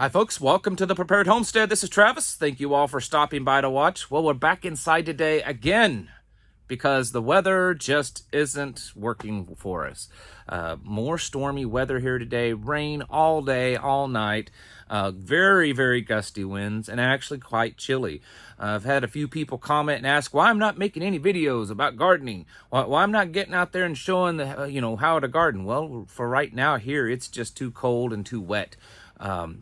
Hi folks, welcome to the Prepared Homestead. This is Travis. Thank you all for stopping by to watch. Well, we're back inside today again because the weather just isn't working for us. More stormy weather here today, rain all day, all night, very, very gusty winds, and actually quite chilly. I've had a few people comment and ask why I'm not making any videos about gardening, why I'm not getting out there and showing how to garden. Well, for right now here, it's just too cold and too wet.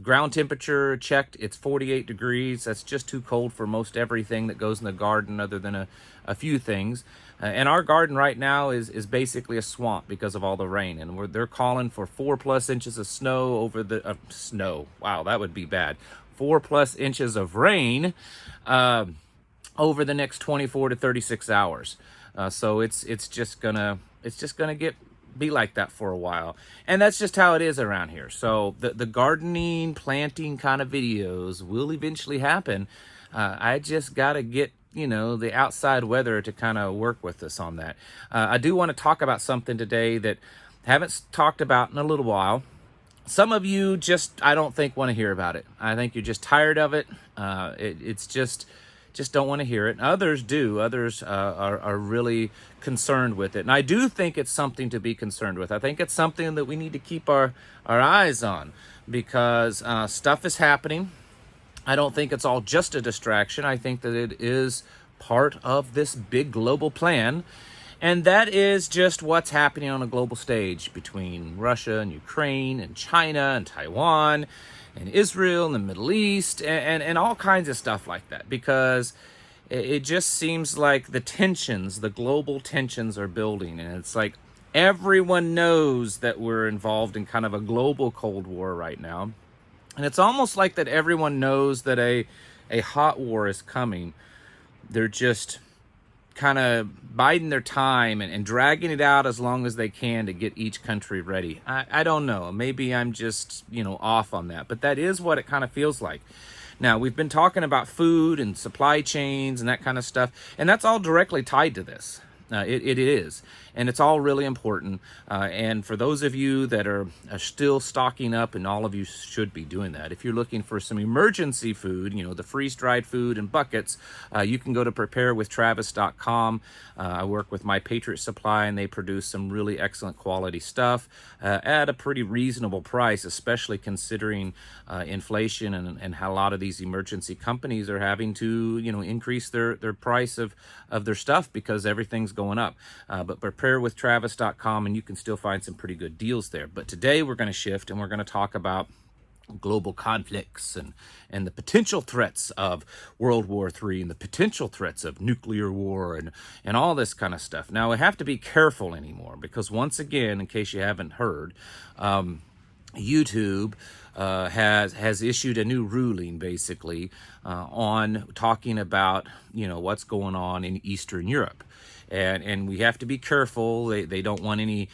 Ground temperature checked, it's 48 degrees. That's just too cold for most everything that goes in the garden other than a few things. And our garden right now is basically a swamp because of all the rain. And they're calling for 4+ inches of snow over the snow. Wow, that would be bad. 4+ inches of rain over the next 24 to 36 hours. So it's just gonna be like that for a while, and that's just how it is around here. So the gardening, planting kind of videos will eventually happen. I just gotta get the outside weather to kind of work with us on that. I do want to talk about something today that I haven't talked about in a little while. Some of you I don't think want to hear about it. I think you're just tired of it. It's just don't want to hear it. Others do. Others are really concerned with it. And I do think it's something to be concerned with. I think it's something that we need to keep our eyes on because stuff is happening. I don't think it's all just a distraction. I think that it is part of this big global plan. And that is just what's happening on a global stage between Russia and Ukraine and China and Taiwan and Israel and the Middle East and all kinds of stuff like that, because it just seems like the global tensions are building, and it's like everyone knows that we're involved in kind of a global Cold War right now, and it's almost like that everyone knows that a hot war is coming. They're just kind of biding their time and dragging it out as long as they can to get each country ready. I don't know. Maybe I'm just, off on that. But that is what it kind of feels like. Now, we've been talking about food and supply chains and that kind of stuff, and that's all directly tied to this. It is, and it's all really important. And for those of you that are still stocking up, and all of you should be doing that, if you're looking for some emergency food, the freeze-dried food in buckets, you can go to preparewithtravis.com. I work with My Patriot Supply, and they produce some really excellent quality stuff at a pretty reasonable price, especially considering inflation and how a lot of these emergency companies are having to, increase their price of their stuff because everything's going up. But preparewithtravis.com, and you can still find some pretty good deals there. But today we're going to shift, and we're going to talk about global conflicts and the potential threats of World War III and the potential threats of nuclear war and all this kind of stuff. Now, we have to be careful anymore because, once again, in case you haven't heard, YouTube has issued a new ruling, basically, on talking about, what's going on in Eastern Europe. And we have to be careful. They don't want any,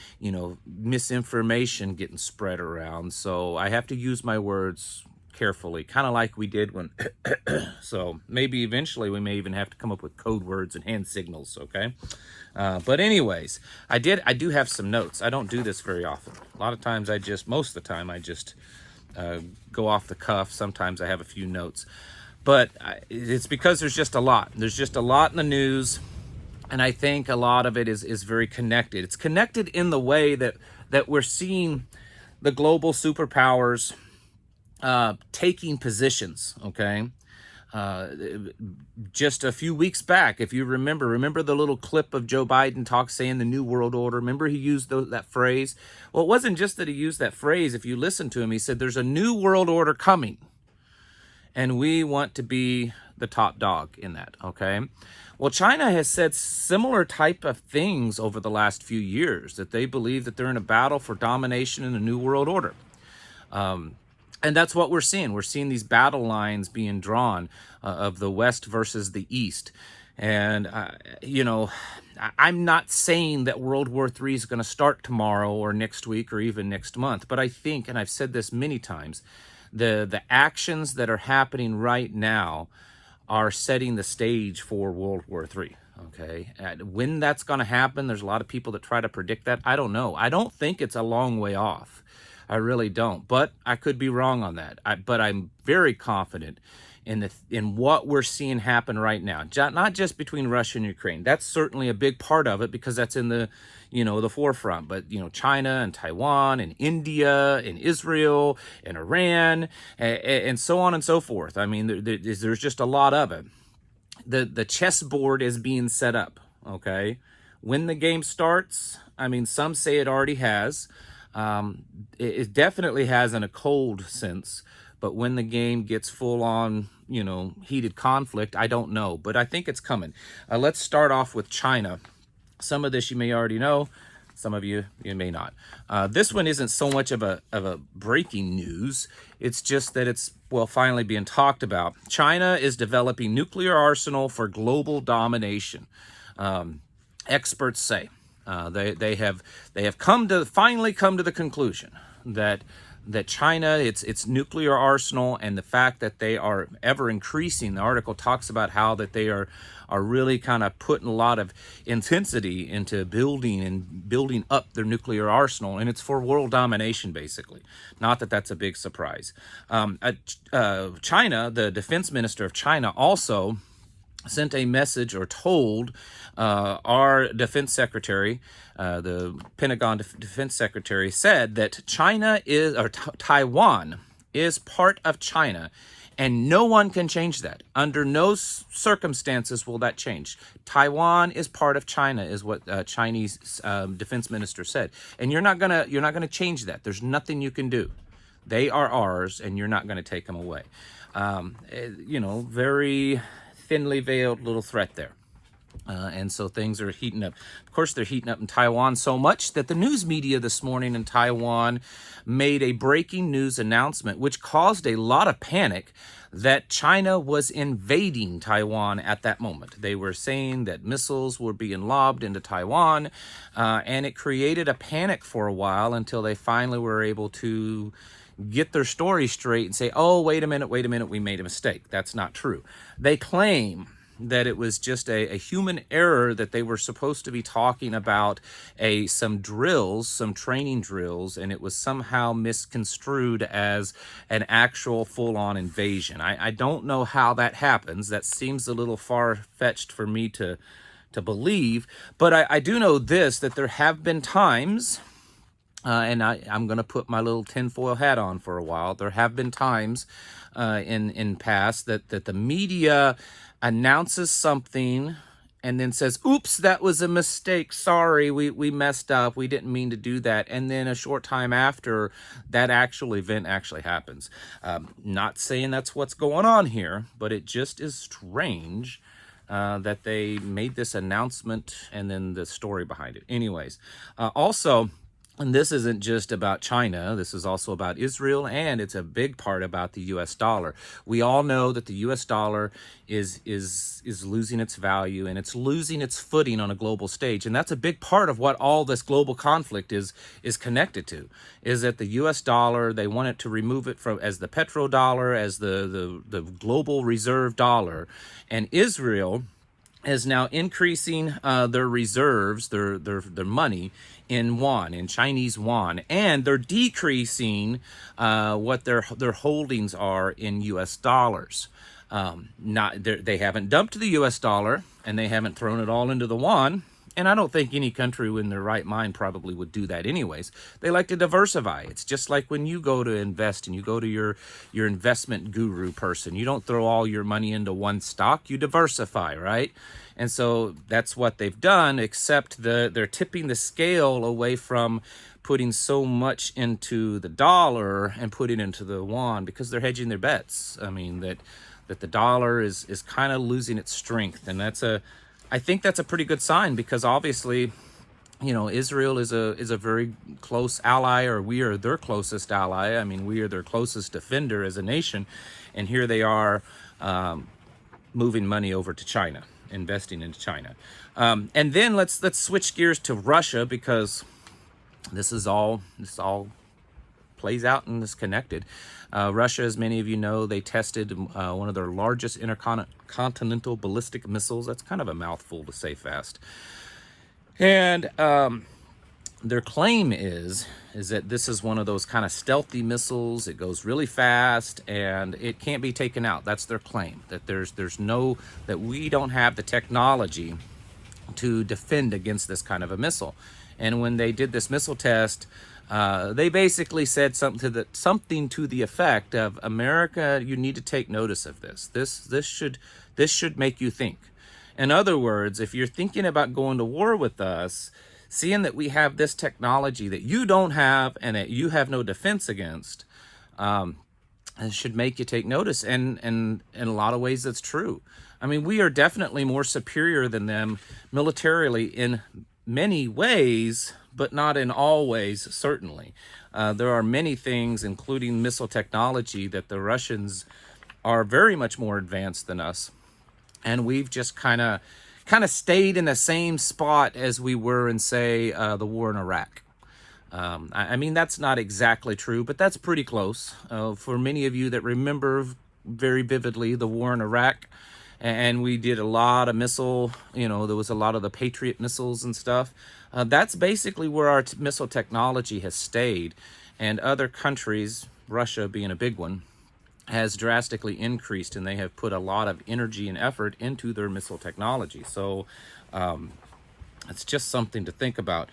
misinformation getting spread around. So I have to use my words carefully, kind of like we did when, so maybe eventually we may even have to come up with code words and hand signals, okay? But anyways, I do have some notes. I don't do this very often. A lot of times most of the time I just go off the cuff. Sometimes I have a few notes. But it's because there's just a lot. There's just a lot in the news. And I think a lot of it is very connected. It's connected in the way that we're seeing the global superpowers taking positions, okay? Just a few weeks back, if you remember the little clip of Joe Biden saying the New World Order. Remember he used that phrase? Well, it wasn't just that he used that phrase. If you listen to him, he said there's a new world order coming. And we want to be the top dog in that, okay? Well, China has said similar type of things over the last few years, that they believe that they're in a battle for domination in the New World Order. And that's what we're seeing. We're seeing these battle lines being drawn of the West versus the East. And, I'm not saying that World War III is going to start tomorrow or next week or even next month. But I think, and I've said this many times, the actions that are happening right now are setting the stage for World War III, okay? When that's going to happen, there's a lot of people that try to predict that. I don't know. I don't think it's a long way off. I really don't. But I could be wrong on that. But I'm very confident in what we're seeing happen right now. Not just between Russia and Ukraine. That's certainly a big part of it because that's in the, the forefront. But, China and Taiwan and India and Israel and Iran and so on and so forth. I mean, there's just a lot of it. The chessboard is being set up, okay? When the game starts, I mean, some say it already has. It definitely has in a cold sense, but when the game gets full on, heated conflict, I don't know, but I think it's coming. Let's start off with China. Some of this you may already know. Some of you may not. This one isn't so much of a breaking news. It's just that it's, finally being talked about. China is developing nuclear arsenal for global domination. Experts say they have finally come to the conclusion that China, its nuclear arsenal, and the fact that they are ever increasing. The article talks about how that they are really kind of putting a lot of intensity into building up their nuclear arsenal, and it's for world domination, basically. Not that that's a big surprise. China, the defense minister of China, also sent a message, or told our defense secretary, the Pentagon defense secretary, said that Taiwan is part of China, and no one can change that. Under no circumstances will that change. Taiwan is part of China, is what Chinese defense minister said, and you're not gonna change that. There's nothing you can do. They are ours, and you're not going to take them away. Very thinly veiled little threat there. And so things are heating up. Of course, they're heating up in Taiwan so much that the news media this morning in Taiwan made a breaking news announcement, which caused a lot of panic that China was invading Taiwan at that moment. They were saying that missiles were being lobbed into Taiwan, and it created a panic for a while until they finally were able to get their story straight and say, oh, wait a minute, we made a mistake. That's not true. They claim that it was just a human error, that they were supposed to be talking about some training drills, and it was somehow misconstrued as an actual full-on invasion. I don't know how that happens. That seems a little far-fetched for me to believe, but I do know this, that there have been times, and I'm going to put my little tinfoil hat on for a while. There have been times in past that the media announces something and then says, oops, that was a mistake. Sorry, we messed up. We didn't mean to do that. And then a short time after, that actual event actually happens. Not saying that's what's going on here, but it just is strange that they made this announcement and then the story behind it. Anyways, also, and this isn't just about China, this is also about Israel, and it's a big part about the U.S. dollar. We all know that the U.S. dollar is losing its value, and it's losing its footing on a global stage. And that's a big part of what all this global conflict is connected to, is that the U.S. dollar, they want it to remove it from as the petrodollar, as the global reserve dollar. And Israel is now increasing their reserves, their money, in Chinese yuan, and they're decreasing what their holdings are in U.S. dollars. They haven't dumped the U.S. dollar, and they haven't thrown it all into the yuan. And I don't think any country in their right mind probably would do that anyways. They like to diversify. It's just like when you go to invest and you go to your investment guru person. You don't throw all your money into one stock. You diversify, right? And so that's what they've done, except they're tipping the scale away from putting so much into the dollar and putting into the yuan, because they're hedging their bets. I mean, that the dollar is kind of losing its strength. And I think that's a pretty good sign, because obviously, Israel is a very close ally, or we are their closest ally. I mean, we are their closest defender as a nation. And here they are moving money over to China, investing into China. And then let's switch gears to Russia, because this all plays out and is connected. Russia, as many of you know, they tested one of their largest intercontinental ballistic missiles. That's kind of a mouthful to say fast. And their claim is that this is one of those kind of stealthy missiles. It goes really fast and it can't be taken out. That's their claim, that that we don't have the technology to defend against this kind of a missile. And when they did this missile test, they basically said something to the effect of, America, you need to take notice of this. This should make you think. In other words, if you're thinking about going to war with us, seeing that we have this technology that you don't have and that you have no defense against, it should make you take notice. And in a lot of ways, that's true. I mean, we are definitely more superior than them militarily in many ways, but not in all ways, certainly. There are many things, including missile technology, that the Russians are very much more advanced than us. And we've just kind of stayed in the same spot as we were in, say, the war in Iraq. I mean, that's not exactly true, but that's pretty close. For many of you that remember very vividly the war in Iraq, and we did a lot of missile, there was a lot of the Patriot missiles and stuff. That's basically where our missile technology has stayed. And other countries, Russia being a big one, has drastically increased, and they have put a lot of energy and effort into their missile technology. So it's just something to think about.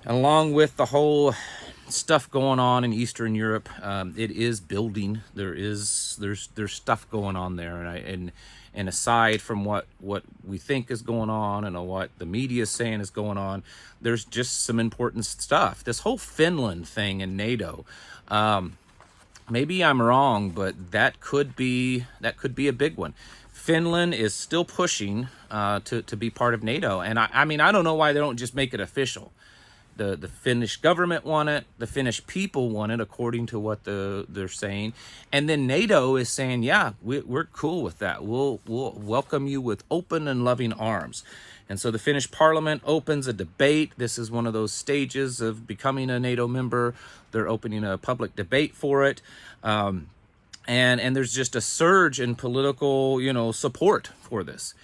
Along with the whole stuff going on in Eastern Europe, it is building. There's stuff going on there, and aside from what we think is going on and what the media is saying is going on, there's just some important stuff. This whole Finland thing in NATO. Maybe I'm wrong, but that could be a big one. Finland is still pushing to be part of NATO, and I mean, I don't know why they don't just make it official. The Finnish government want it, the Finnish people want it, according to what they're saying, and then NATO is saying, yeah, we're cool with that. We'll welcome you with open and loving arms. And so the Finnish parliament opens a debate. This is one of those stages of becoming a NATO member. They're opening a public debate for it. And there's just a surge in political, support for this.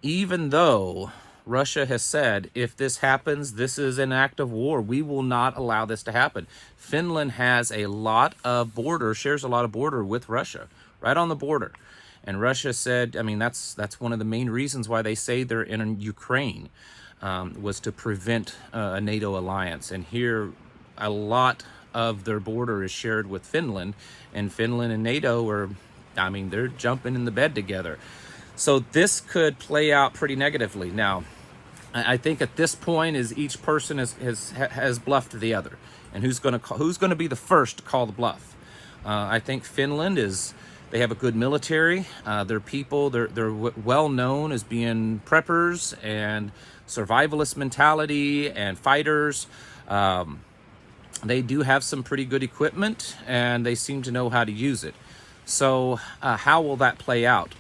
Even though Russia has said, if this happens, this is an act of war. We will not allow this to happen. Finland has a lot of border, shares a lot of border with Russia, right on the border. And Russia said, I mean, that's one of the main reasons why they say they're in Ukraine, was to prevent a NATO alliance. And here, a lot of their border is shared with Finland, and Finland and NATO they're jumping in the bed together. So this could play out pretty negatively. Now, I think at this point, is each person has bluffed the other, and who's going to be the first to call the bluff? I think Finland they have a good military. Their people, they're well known as being preppers and survivalist mentality and fighters. They do have some pretty good equipment, and they seem to know how to use it. So how will that play out?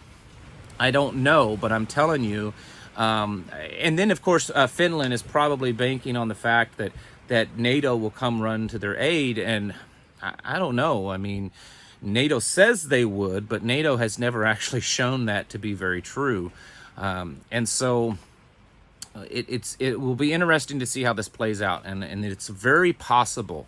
I don't know, but I'm telling you. And then, of course, Finland is probably banking on the fact that NATO will come run to their aid. And I don't know. I mean, NATO says they would, but NATO has never actually shown that to be very true. And so it will be interesting to see how this plays out. And it's very possible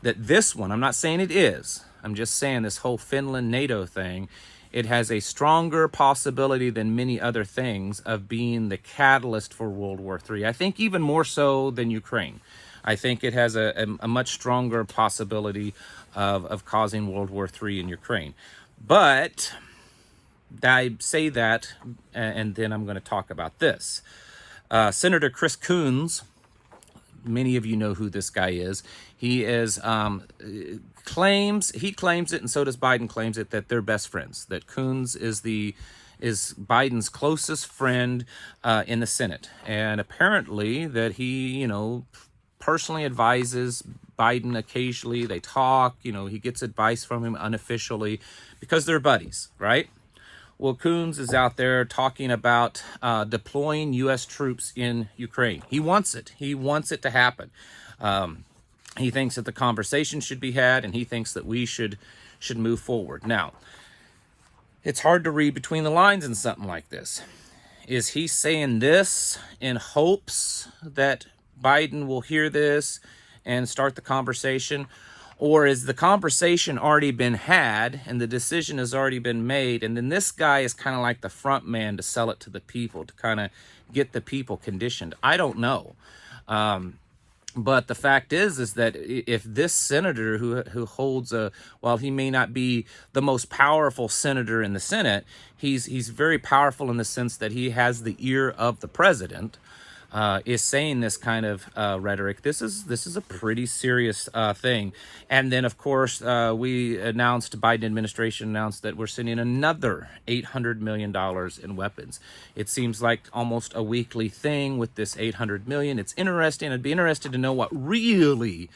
that this one, I'm not saying it is, I'm just saying this whole Finland-NATO thing, it has a stronger possibility than many other things of being the catalyst for World War III. I think even more so than Ukraine. I think it has a much stronger possibility of causing World War III in Ukraine. But I say that, and then I'm going to talk about this. Senator Chris Coons, many of you know who this guy is. He claims it, and so does Biden claims it, that they're best friends. That Coons is Biden's closest friend in the Senate, and apparently that he, personally advises Biden occasionally. They talk, he gets advice from him unofficially because they're buddies, right? Well, Coons is out there talking about deploying U.S. troops in Ukraine. He wants it. He wants it to happen. He thinks that the conversation should be had, and he thinks that we should move forward. Now, it's hard to read between the lines in something like this. Is he saying this in hopes that Biden will hear this and start the conversation? Or is the conversation already been had and the decision has already been made, and then this guy is kind of like the front man to sell it to the people, to kind of get the people conditioned? I don't know. But the fact is that if this senator who holds while he may not be the most powerful senator in the Senate, he's very powerful in the sense that he has the ear of the president, is saying this kind of rhetoric. This is a pretty serious thing. And then, of course, Biden administration announced that we're sending another $800 million in weapons. It seems like almost a weekly thing with this $800 million. It's interesting. I'd be interested to know what really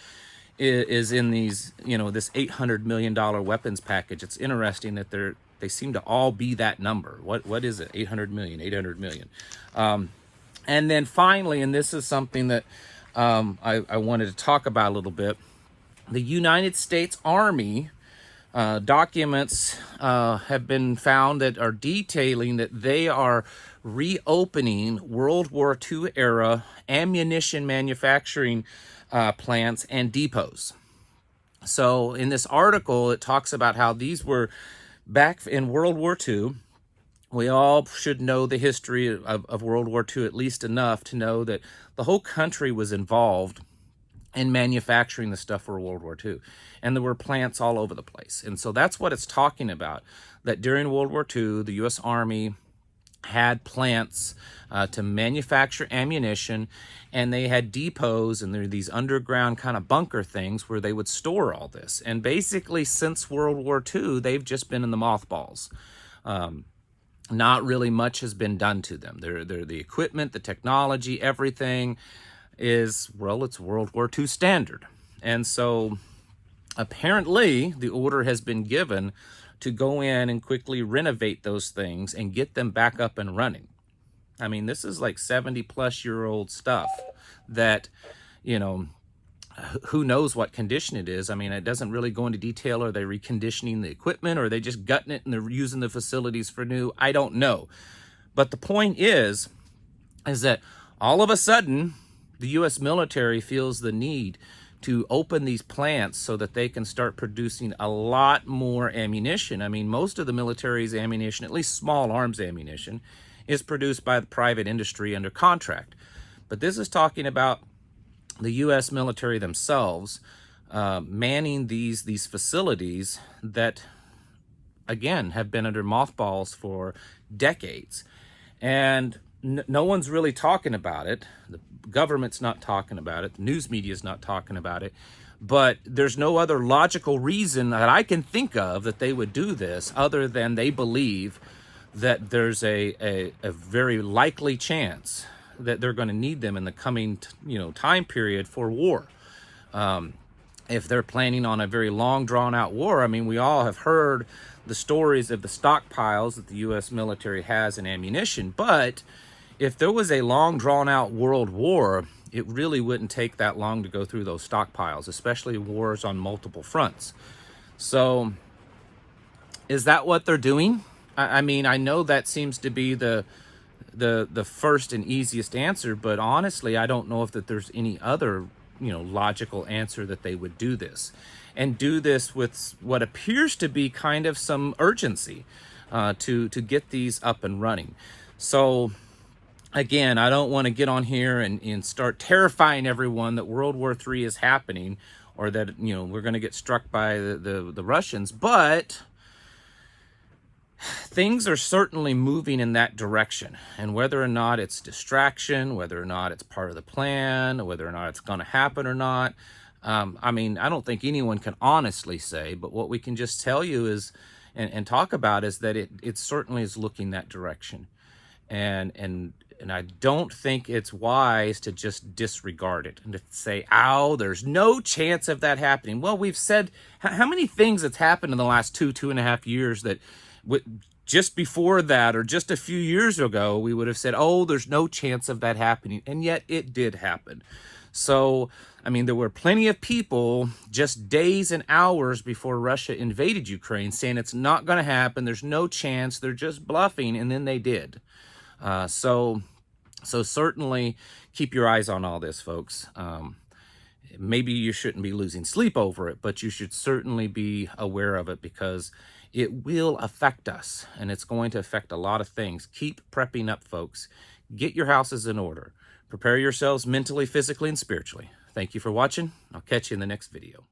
is in these, this $800 million weapons package. It's interesting that they seem to all be that number. What is it? 800 million. And then finally, and this is something that I wanted to talk about a little bit, the United States Army documents have been found that are detailing that they are reopening World War II era ammunition manufacturing plants and depots. So in this article, it talks about how these were back in World War II. We all should know the history of World War II at least enough to know that the whole country was involved in manufacturing the stuff for World War II. And there were plants all over the place. And so that's what it's talking about, that during World War II, the U.S. Army had plants to manufacture ammunition, and they had depots, and there are these underground kind of bunker things where they would store all this. And basically, since World War II, they've just been in the mothballs. Not really much has been done to them. They're the equipment, the technology, everything is, well, it's World War II standard. And so apparently the order has been given to go in and quickly renovate those things and get them back up and running. I mean, this is like 70-plus-year-old stuff that, who knows what condition it is. I mean, it doesn't really go into detail. Are they reconditioning the equipment, or are they just gutting it and they're using the facilities for new? I don't know. But the point is that all of a sudden, the U.S. military feels the need to open these plants so that they can start producing a lot more ammunition. I mean, most of the military's ammunition, at least small arms ammunition, is produced by the private industry under contract. But this is talking about the U.S. military themselves manning these facilities that, again, have been under mothballs for decades. And no one's really talking about it. The government's not talking about it. The news media is not talking about it. But there's no other logical reason that I can think of that they would do this other than they believe that there's a very likely chance that they're going to need them in the coming time period for war. If they're planning on a very long drawn out war, I mean, we all have heard the stories of the stockpiles that the U.S. military has in ammunition, but if there was a long drawn out world war, it really wouldn't take that long to go through those stockpiles, especially wars on multiple fronts. So is that what they're doing? I mean, I know that seems to be the first and easiest answer, but honestly, I don't know if that there's any other, logical answer that they would do this, and do this with what appears to be kind of some urgency to get these up and running. So again, I don't want to get on here and start terrifying everyone that World War III is happening, or that, we're going to get struck by the Russians, but things are certainly moving in that direction. And whether or not it's distraction, whether or not it's part of the plan, whether or not it's going to happen or not, I mean, I don't think anyone can honestly say, but what we can just tell you is, and talk about, is that it certainly is looking that direction. And I don't think it's wise to just disregard it and to say, there's no chance of that happening. Well, we've said how many things that's happened in the last 2.5 years that just before that, or just a few years ago, we would have said, there's no chance of that happening. And yet it did happen. So, I mean, there were plenty of people just days and hours before Russia invaded Ukraine saying it's not going to happen. There's no chance. They're just bluffing. And then they did. So certainly keep your eyes on all this, folks. Maybe you shouldn't be losing sleep over it, but you should certainly be aware of it because it will affect us, and it's going to affect a lot of things. Keep prepping up, folks. Get your houses in order. Prepare yourselves mentally, physically, and spiritually. Thank you for watching. I'll catch you in the next video.